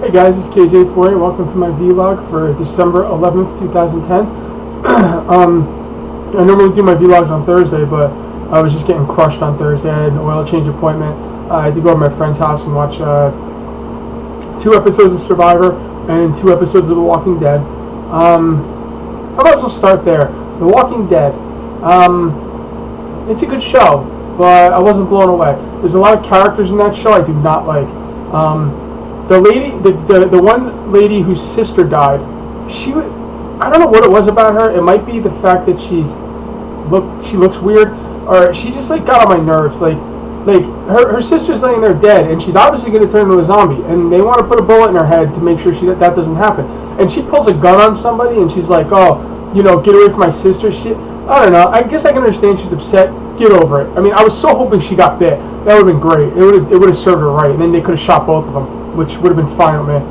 Hey guys, it's KJ4. Welcome to my vlog for December 11th, 2010. I normally do my vlogs on Thursday, but I was just getting crushed on Thursday. I had an oil change appointment. I had to go to my friend's house and watch 2 episodes of Survivor and 2 episodes of The Walking Dead. I might as well start there. The Walking Dead. It's a good show, but I wasn't blown away. There's a lot of characters in that show I do not like. The lady, the one lady whose sister died, I don't know what it was about her. It might be the fact that she looks weird, or she just like got on my nerves. Like her sister's laying there dead, and she's obviously going to turn into a zombie, and they want to put a bullet in her head to make sure that doesn't happen. And she pulls a gun on somebody, and she's like, "Oh, get away from my sister." Shit. I don't know. I guess I can understand she's upset. Get over it. I mean, I was so hoping she got bit. That would have been great. It would have served her right, and then they could have shot both of them, which would have been fine with me.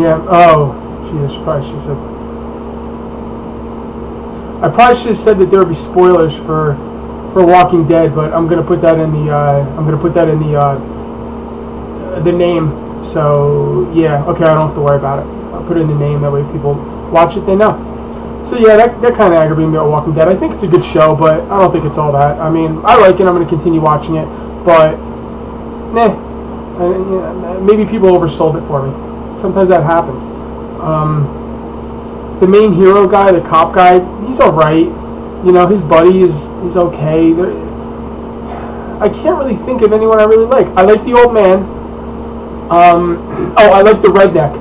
Yeah. Oh, Jesus Christ! She said. I probably should have said that there would be spoilers for Walking Dead, but I'm gonna put that in the name. So yeah, okay, I don't have to worry about it. I'll put it in the name. That way, people watch it, they know. So yeah, that kind of aggravated me about Walking Dead. I think it's a good show, but I don't think it's all that. I mean, I like it. I'm going to continue watching it, but maybe people oversold it for me. Sometimes that happens. The main hero guy, the cop guy, he's all right. His buddy is okay. I can't really think of anyone I really like. I like the old man. I like the redneck.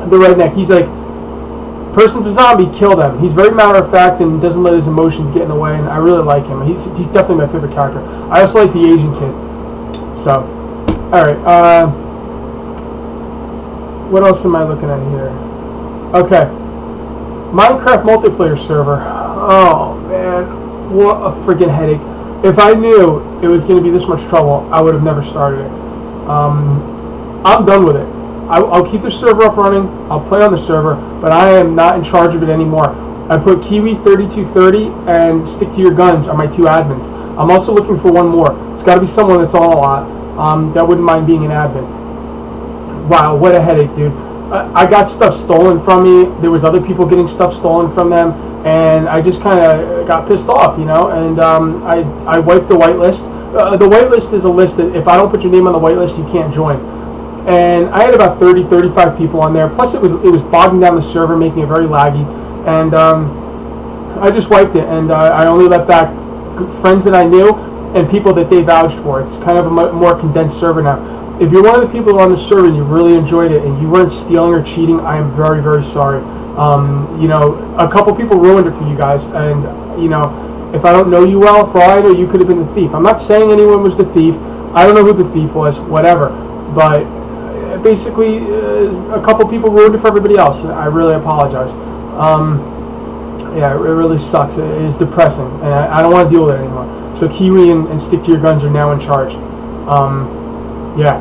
The redneck. He's like, person's a zombie, kill them. He's very matter of fact and doesn't let his emotions get in the way, and I really like him. He's definitely my favorite character. I also like the Asian kid. So, alright, what else am I looking at here? Okay. Minecraft multiplayer server. Oh man, what a freaking headache. If I knew it was going to be this much trouble, I would have never started it. I'm done with it. I'll keep the server up running, I'll play on the server, but I am not in charge of it anymore. I put Kiwi3230 and Stick to Your Guns are my 2 admins. I'm also looking for one more. It's got to be someone that's on a lot, that wouldn't mind being an admin. Wow, what a headache, dude. I got stuff stolen from me, there was other people getting stuff stolen from them, and I just kind of got pissed off, and I wiped the whitelist. The whitelist is a list that if I don't put your name on the whitelist, you can't join. And I had about 35 people on there. Plus, it was bogging down the server, making it very laggy. And I just wiped it, and I only let back friends that I knew and people that they vouched for. It's kind of a more condensed server now. If you're one of the people on the server and you really enjoyed it and you weren't stealing or cheating, I am very, very sorry. A couple people ruined it for you guys, and if I don't know you well, for all I know, you could have been the thief. I'm not saying anyone was the thief. I don't know who the thief was, whatever. But basically, a couple people ruined it for everybody else. I really apologize. Yeah, it really sucks. It is depressing, and I don't want to deal with it anymore. So Kiwi and Stick to Your Guns are now in charge. Yeah.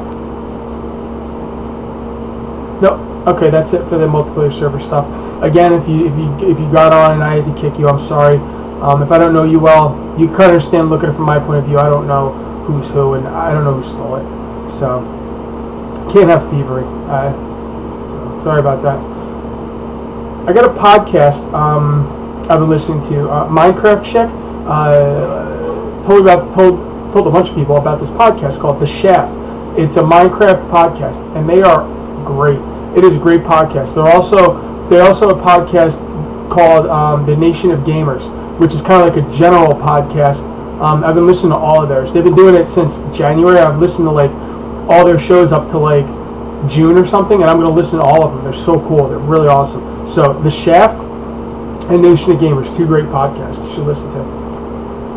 No, okay, that's it for the multiplayer server stuff. Again, if you got on and I had to kick you, I'm sorry. If I don't know you well, you can understand looking at it from my point of view. I don't know who's who, and I don't know who stole it. So. Can't have thievery. So sorry about that. I got a podcast I've been listening to. Minecraft Chick told a bunch of people about this podcast called The Shaft. It's a Minecraft podcast, and they are great. It is a great podcast. They're also a podcast called The Nation of Gamers, which is kind of like a general podcast. I've been listening to all of theirs. They've been doing it since January. I've listened to all their shows up to June or something, and I'm going to listen to all of them. They're so cool. They're really awesome. So The Shaft and Nation of Gamers, 2 great podcasts you should listen to.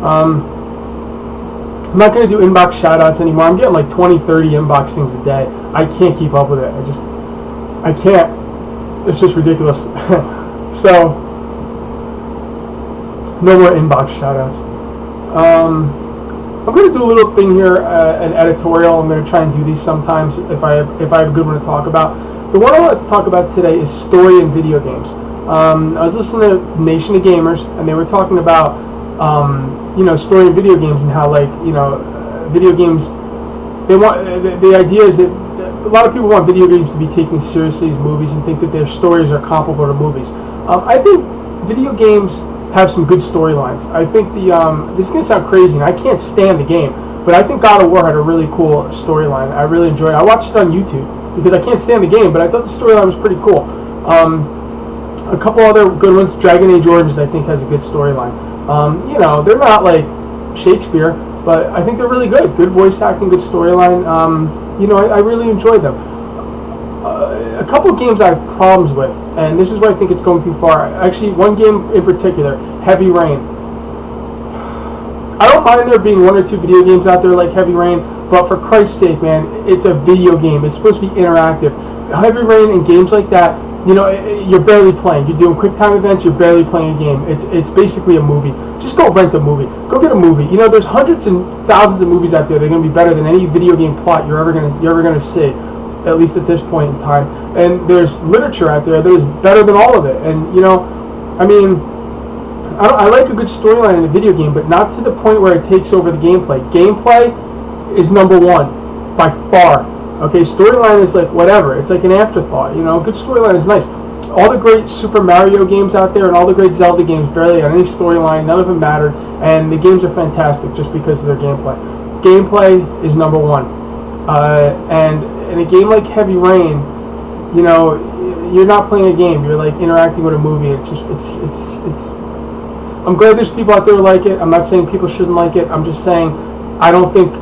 I'm not going to do inbox shoutouts anymore. I'm getting 20, 30 inbox things a day. I can't keep up with it. I can't. It's just ridiculous. So no more inbox shoutouts. I'm going to do a little thing here, an editorial. I'm going to try and do these sometimes if I have a good one to talk about. The one I want to talk about today is story in video games. I was listening to Nation of Gamers, and they were talking about story in video games and how video games. They want the idea is that a lot of people want video games to be taken seriously as movies and think that their stories are comparable to movies. I think video games have some good storylines. I think this is going to sound crazy, and I can't stand the game, but I think God of War had a really cool storyline. I really enjoyed it. I watched it on YouTube because I can't stand the game, but I thought the storyline was pretty cool. A couple other good ones. Dragon Age Origins, I think, has a good storyline. They're not like Shakespeare, but I think they're really good. Good voice acting, good storyline. I really enjoyed them. A couple of games I have problems with, and this is where I think it's going too far. Actually, one game in particular, Heavy Rain. I don't mind there being one or two video games out there like Heavy Rain, but for Christ's sake, man, it's a video game. It's supposed to be interactive. Heavy Rain and games like that, you're barely playing. You're doing quick time events. You're barely playing a game. It's basically a movie. Just go rent a movie. Go get a movie. There's hundreds and thousands of movies out there. They're going to be better than any video game plot you're ever gonna see, at least at this point in time. And there's literature out there that is better than all of it. And I like a good storyline in a video game, but not to the point where it takes over the gameplay. Gameplay is number one by far. Okay, storyline is like whatever. It's like an afterthought. Good storyline is nice. All the great Super Mario games out there and all the great Zelda games barely had any storyline. None of them mattered, and the games are fantastic just because of their gameplay. Gameplay is number one. And in a game like Heavy Rain, you're not playing a game. You're like interacting with a movie. It's I'm glad there's people out there who like it. I'm not saying people shouldn't like it. I'm just saying I don't think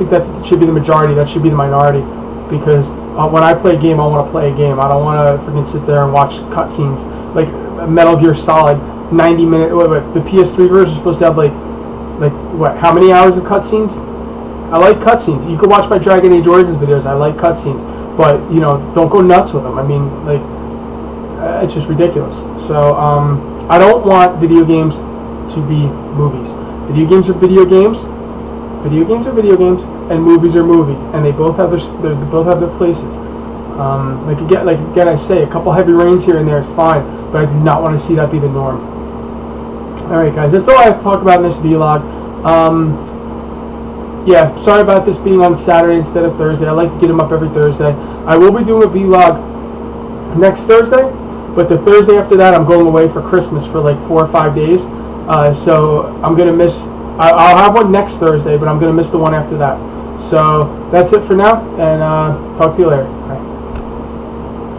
that should be the majority. That should be the minority. Because when I play a game, I want to play a game. I don't want to freaking sit there and watch cutscenes. Like Metal Gear Solid, 90-minute. The PS3 version is supposed to have like what? How many hours of cutscenes? I like cutscenes. You can watch my Dragon Age Origins videos. I like cutscenes, but don't go nuts with them. I mean, it's just ridiculous. So I don't want video games to be movies. Video games are video games. Video games are video games, and movies are movies, and they both have their places. Like again, I say a couple Heavy Rains here and there is fine, but I do not want to see that be the norm. All right, guys, that's all I have to talk about in this vlog. Yeah, sorry about this being on Saturday instead of Thursday. I like to get them up every Thursday. I will be doing a vlog next Thursday, but the Thursday after that, I'm going away for Christmas for like 4 or 5 days. So I'm gonna miss. I'll have one next Thursday, but I'm gonna miss the one after that. So that's it for now, and talk to you later. Bye.